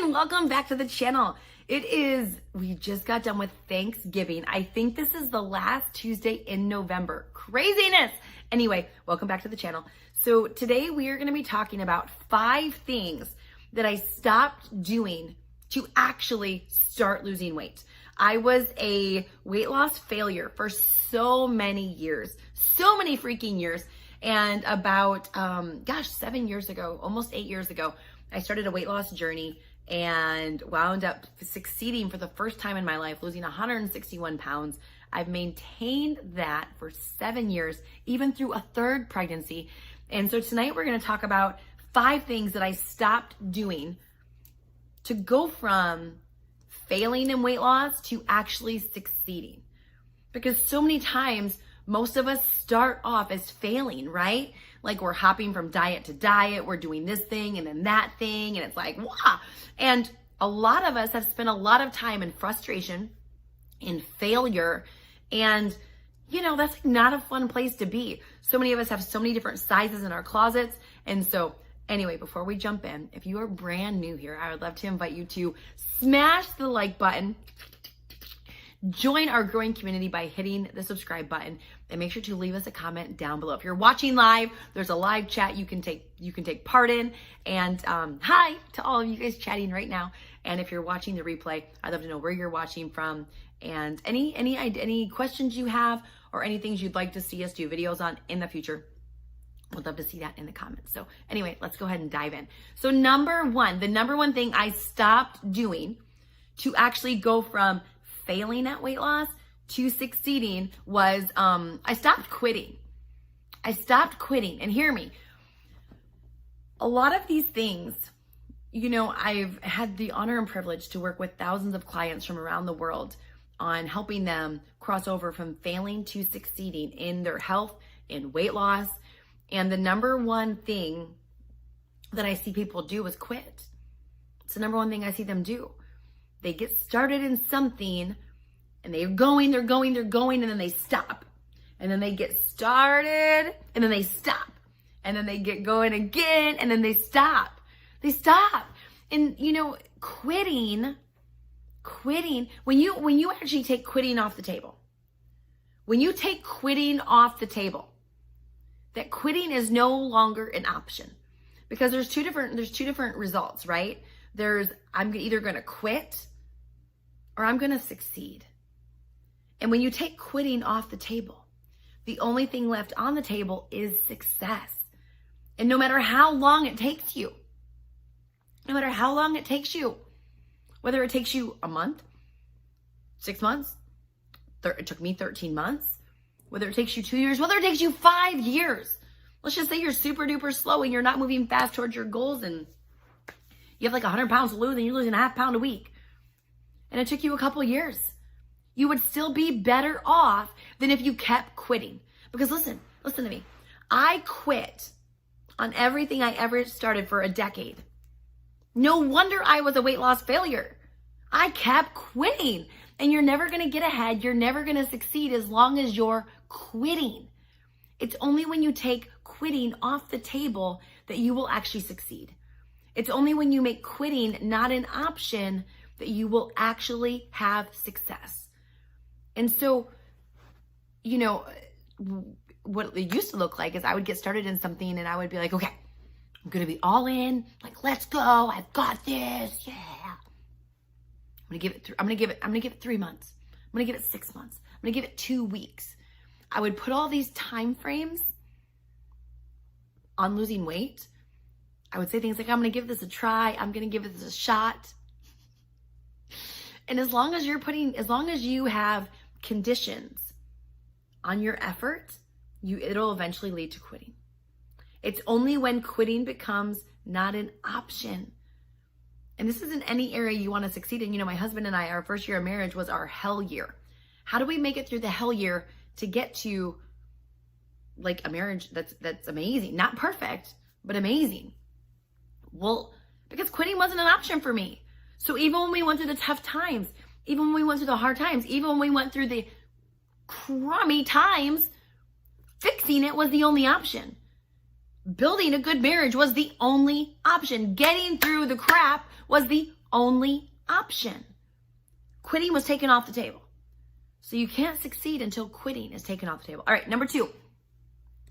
and welcome back to the channel. We just got done with Thanksgiving. I think this is the last Tuesday in November. Craziness! Anyway, welcome back to the channel. So today we are going to be talking about 5 things that I stopped doing to actually start losing weight. I was a weight loss failure for so many years, so many freaking years. And about, 7 years ago, almost 8 years ago, I started a weight loss journey and wound up succeeding for the first time in my life, losing 161 pounds. I've maintained that for 7 years, even through a 3rd pregnancy. And so tonight we're going to talk about 5 things that I stopped doing to go from failing in weight loss to actually succeeding. Because so many times, most of us start off as failing, right? Like we're hopping from diet to diet, we're doing this thing and then that thing, and it's like, wow. And a lot of us have spent a lot of time in frustration, in failure, and that's like not a fun place to be. So many of us have so many different sizes in our closets. And so anyway, before we jump in, if you are brand new here, I would love to invite you to smash the like button. Join our growing community by hitting the subscribe button, and make sure to leave us a comment down below. If you're watching live, there's a live chat you can take part in. And hi to all of you guys chatting right now. And if you're watching the replay, I'd love to know where you're watching from and any questions you have or any things you'd like to see us do videos on in the future. Would love to see that in the comments. So anyway, let's go ahead and dive in. So the number one thing I stopped doing to actually go from failing at weight loss to succeeding was I stopped quitting. And hear me. A lot of these things, I've had the honor and privilege to work with thousands of clients from around the world on helping them cross over from failing to succeeding in their health, in weight loss. And the number one thing that I see people do is quit. It's the number one thing I see them do. They get started in something and they're going, and then they stop. And then they get started and then they stop. And then they get going again and then they stop. They stop. And quitting, when you actually take quitting off the table, that quitting is no longer an option, because there's two different results, right? I'm either going to quit or I'm going to succeed. And when you take quitting off the table, the only thing left on the table is success. And no matter how long it takes you, whether it takes you a month, 6 months, it took me 13 months, whether it takes you 2 years, whether it takes you 5 years, let's just say you're super duper slow and you're not moving fast towards your goals and you have like 100 pounds to lose and you're losing a half pound a week. And it took you a couple of years. You would still be better off than if you kept quitting. Because listen to me. I quit on everything I ever started for a decade. No wonder I was a weight loss failure. I kept quitting. And you're never going to get ahead. You're never going to succeed as long as you're quitting. It's only when you take quitting off the table that you will actually succeed. It's only when you make quitting not an option that you will actually have success. And so, what it used to look like is I would get started in something and I would be like, okay, I'm going to be all in. Like, let's go. I've got this. Yeah. I'm going to give it 3 months. I'm going to give it 6 months. I'm going to give it 2 weeks. I would put all these time frames on losing weight. I would say things like, I'm going to give this a try. I'm going to give this a shot. And as long as you have conditions on your effort, it'll eventually lead to quitting. It's only when quitting becomes not an option. And this is in any area you want to succeed in. My husband and I, our first year of marriage was our hell year. How do we make it through the hell year to get to like a marriage that's amazing? Not perfect, but amazing. Well, because quitting wasn't an option for me. So even when we went through the tough times, even when we went through the hard times, even when we went through the crummy times, fixing it was the only option. Building a good marriage was the only option. Getting through the crap was the only option. Quitting was taken off the table. So you can't succeed until quitting is taken off the table. All right, number two.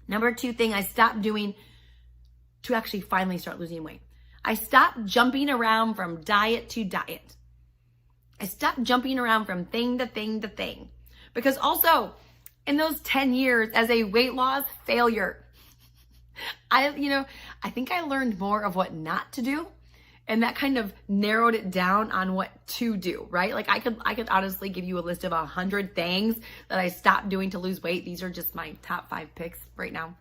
Number two thing I stopped doing to actually finally start losing weight. I stopped jumping around from diet to diet. I stopped jumping around from thing to thing to thing. Because also, in those 10 years as a weight loss failure, I think I learned more of what not to do. And that kind of narrowed it down on what to do, right? Like I could honestly give you a list of 100 things that I stopped doing to lose weight. These are just my top 5 picks right now.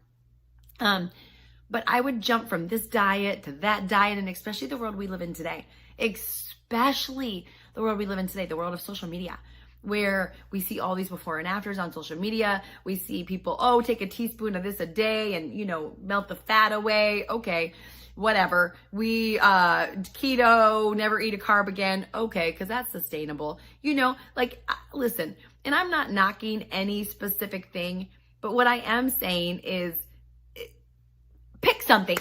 But I would jump from this diet to that diet, and especially the world we live in today, especially the world we live in today, the world of social media, where we see all these before and afters on social media. We see people, take a teaspoon of this a day and, melt the fat away. Okay, whatever. We, keto, never eat a carb again. Okay, because that's sustainable. Listen, and I'm not knocking any specific thing, but what I am saying is pick something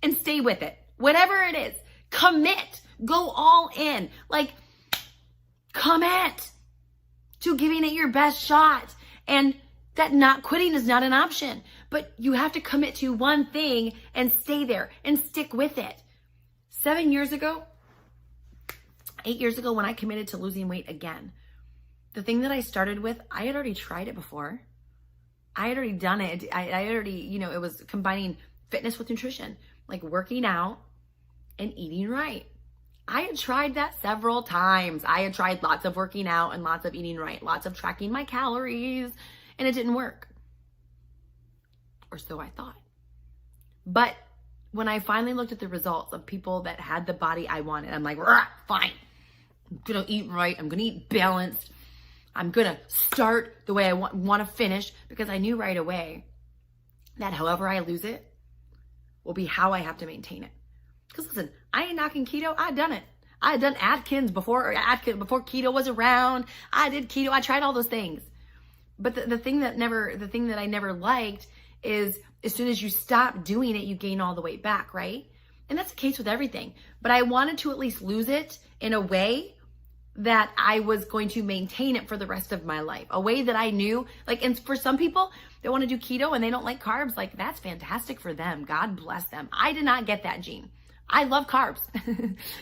and stay with it. Whatever it is, commit, go all in. Commit to giving it your best shot. And that not quitting is not an option, but you have to commit to one thing and stay there and stick with it. 8 years ago, when I committed to losing weight again, the thing that I started with, I had already tried it before. I had already done it. I already, it was combining fitness with nutrition, like working out and eating right. I had tried that several times. I had tried lots of working out and lots of eating right, lots of tracking my calories, and it didn't work. Or so I thought. But when I finally looked at the results of people that had the body I wanted, I'm like, fine. I'm going to eat right. I'm going to eat balanced. I'm going to start the way I want to finish, because I knew right away that however I lose it will be how I have to maintain it. Because listen, I ain't knocking keto. I done it. I had done Atkins before keto was around. I did keto. I tried all those things. But the thing that I never liked is as soon as you stop doing it, you gain all the weight back, right? And that's the case with everything. But I wanted to at least lose it in a way that I was going to maintain it for the rest of my life. A way that I knew, and for some people, they want to do keto and they don't like carbs. That's fantastic for them. God bless them. I did not get that gene. I love carbs.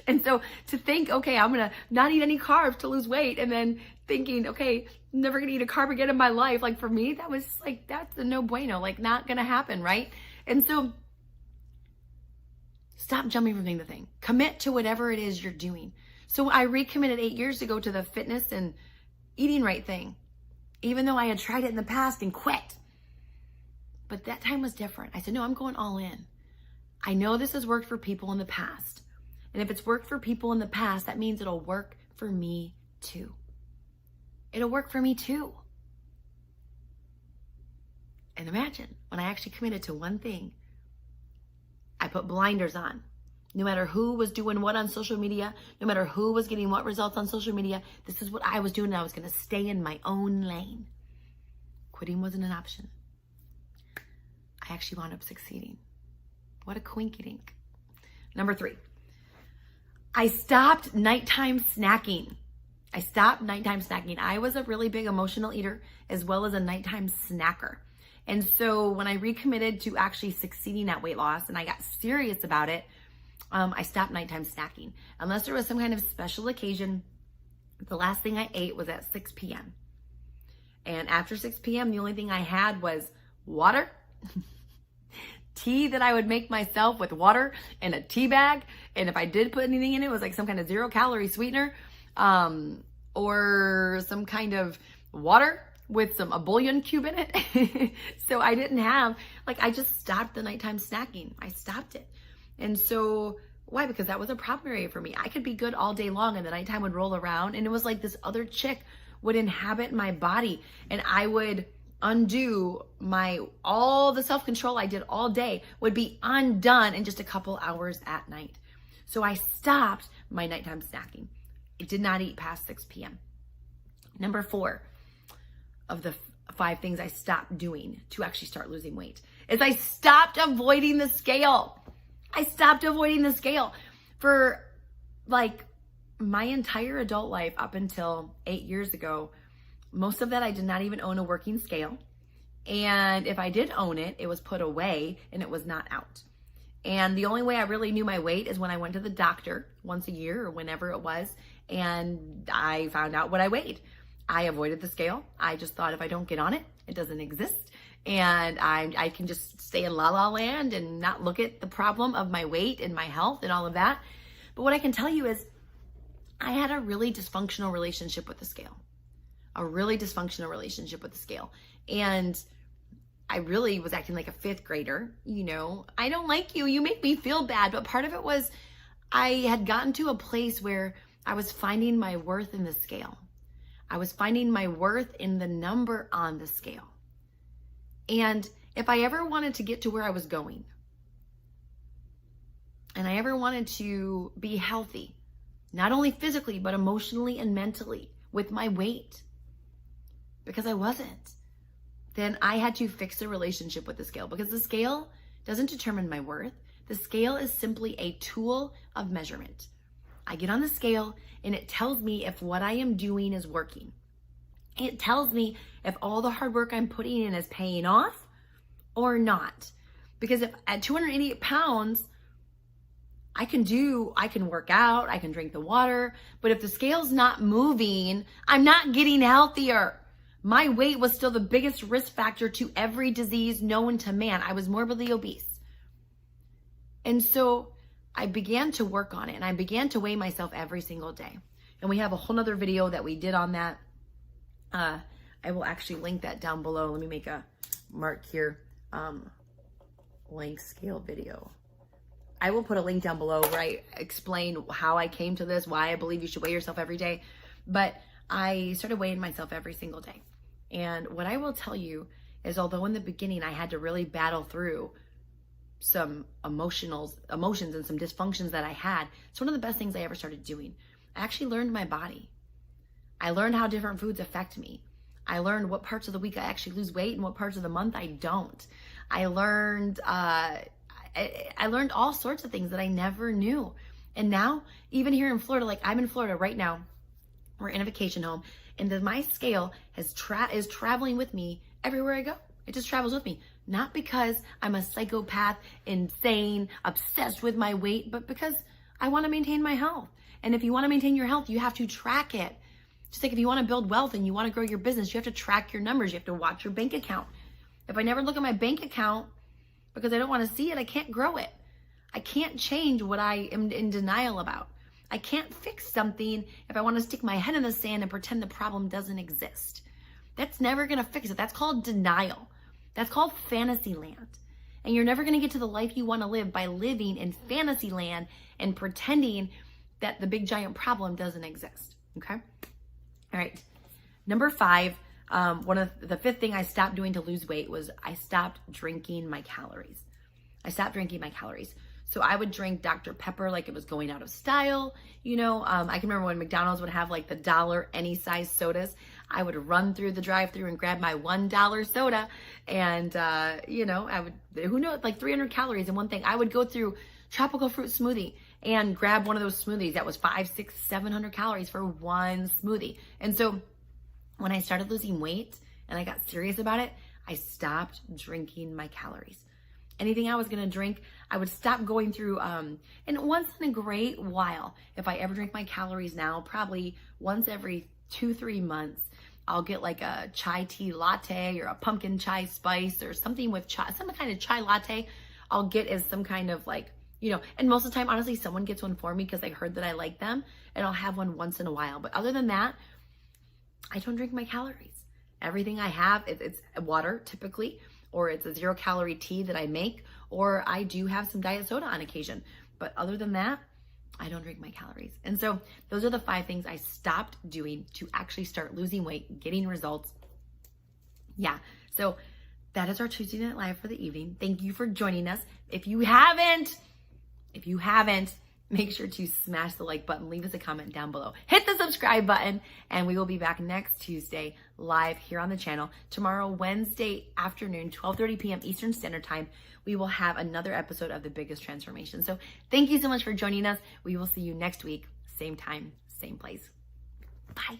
And so to think, okay, I'm going to not eat any carbs to lose weight, and then thinking, okay, I'm never going to eat a carb again in my life. For me, that was that's a no bueno, not going to happen, right? And so stop jumping from thing to thing. Commit to whatever it is you're doing. So I recommitted 8 years ago to the fitness and eating right thing, even though I had tried it in the past and quit. But that time was different. I said, no, I'm going all in. I know this has worked for people in the past. And if it's worked for people in the past, that means it'll work for me too. It'll work for me too. And imagine when I actually committed to one thing, I put blinders on. No matter who was doing what on social media, no matter who was getting what results on social media, this is what I was doing, and I was going to stay in my own lane. Quitting wasn't an option. I actually wound up succeeding. What a coinkydink. Number 3, I stopped nighttime snacking. I was a really big emotional eater as well as a nighttime snacker. And so when I recommitted to actually succeeding at weight loss and I got serious about it, I stopped nighttime snacking. Unless there was some kind of special occasion, the last thing I ate was at 6 p.m. And after 6 p.m., the only thing I had was water, tea that I would make myself with water in a tea bag. And if I did put anything in it, it was some kind of 0-calorie sweetener, or some kind of water with a bouillon cube in it. So I didn't have, I just stopped the nighttime snacking. I stopped it. And so why? Because that was a problem area for me. I could be good all day long and the nighttime would roll around and it was like this other chick would inhabit my body and I would undo all the self-control I did all day would be undone in just a couple hours at night. So I stopped my nighttime snacking. I did not eat past 6 p.m. Number 4 of the 5 things I stopped doing to actually start losing weight is I stopped avoiding the scale. I stopped avoiding the scale for my entire adult life up until 8 years ago, most of that I did not even own a working scale. And if I did own it, it was put away and it was not out. And the only way I really knew my weight is when I went to the doctor once a year or whenever it was, and I found out what I weighed. I avoided the scale. I just thought if I don't get on it, it doesn't exist. And I can just stay in la la land and not look at the problem of my weight and my health and all of that. But what I can tell you is I had a really dysfunctional relationship with the scale. And I really was acting like a fifth grader. I don't like you. You make me feel bad. But part of it was I had gotten to a place where I was finding my worth in the scale. I was finding my worth in the number on the scale. And if I ever wanted to get to where I was going, and I ever wanted to be healthy, not only physically, but emotionally and mentally with my weight, because I wasn't, then I had to fix the relationship with the scale, because the scale doesn't determine my worth. The scale is simply a tool of measurement. I get on the scale and it tells me if what I am doing is working. It tells me if all the hard work I'm putting in is paying off or not. Because if at 288 pounds, I can work out, I can drink the water, but if the scale's not moving, I'm not getting healthier. My weight was still the biggest risk factor to every disease known to man. I was morbidly obese. And so I began to work on it, and I began to weigh myself every single day. And we have a whole nother video that we did on that. I will actually link that down below. Let me make a mark here. Link scale video. I will put a link down below where I explain how I came to this, why I believe you should weigh yourself every day. But I started weighing myself every single day. And what I will tell you is, although in the beginning I had to really battle through some emotions and some dysfunctions that I had, it's one of the best things I ever started doing. I actually learned my body. I learned how different foods affect me. I learned what parts of the week I actually lose weight and what parts of the month I don't. I learned all sorts of things that I never knew. And now, even here in Florida, like I'm in Florida right now, we're in a vacation home, and my scale is traveling with me everywhere I go. It just travels with me. Not because I'm a psychopath, insane, obsessed with my weight, but because I want to maintain my health. And if you want to maintain your health, you have to track it. Just like if you want to build wealth and you want to grow your business, you have to track your numbers. You have to watch your bank account. If I never look at my bank account because I don't want to see it, I can't grow it. I can't change what I am in denial about. I can't fix something if I want to stick my head in the sand and pretend the problem doesn't exist. That's never going to fix it. That's called denial. That's called fantasy land. And you're never going to get to the life you want to live by living in fantasy land and pretending that the big giant problem doesn't exist. Okay? All right. Number 5, the fifth thing I stopped doing to lose weight was I stopped drinking my calories. So I would drink Dr. Pepper like it was going out of style. I can remember when McDonald's would have like the $1 any size sodas. I would run through the drive-thru and grab my $1 soda, and I would, like 300 calories in one thing. I would go through tropical fruit smoothie and grab one of those smoothies that was 500, 600, 700 calories for one smoothie. And so when I started losing weight and I got serious about it, I stopped drinking my calories. Anything I was going to drink, I would stop going through, and once in a great while, if I ever drink my calories now, probably once every 2-3 months, I'll get like a chai tea latte or a pumpkin chai spice or something with chai, some kind of chai latte. I'll get as some kind of like, and most of the time, honestly, someone gets one for me because they heard that I like them, and I'll have one once in a while. But other than that, I don't drink my calories. Everything I have, it's water typically, or it's a 0-calorie tea that I make, or I do have some diet soda on occasion. But other than that, I don't drink my calories. And so those are the 5 things I stopped doing to actually start losing weight, getting results. Yeah, so that is our Tuesday Night Live for the evening. Thank you for joining us. If you haven't, make sure to smash the like button, leave us a comment down below, hit the subscribe button, and we will be back next Tuesday live here on the channel. Tomorrow, Wednesday afternoon, 12:30 p.m. Eastern Standard Time, we will have another episode of The Biggest Transformation. So thank you so much for joining us. We will see you next week, same time, same place. Bye.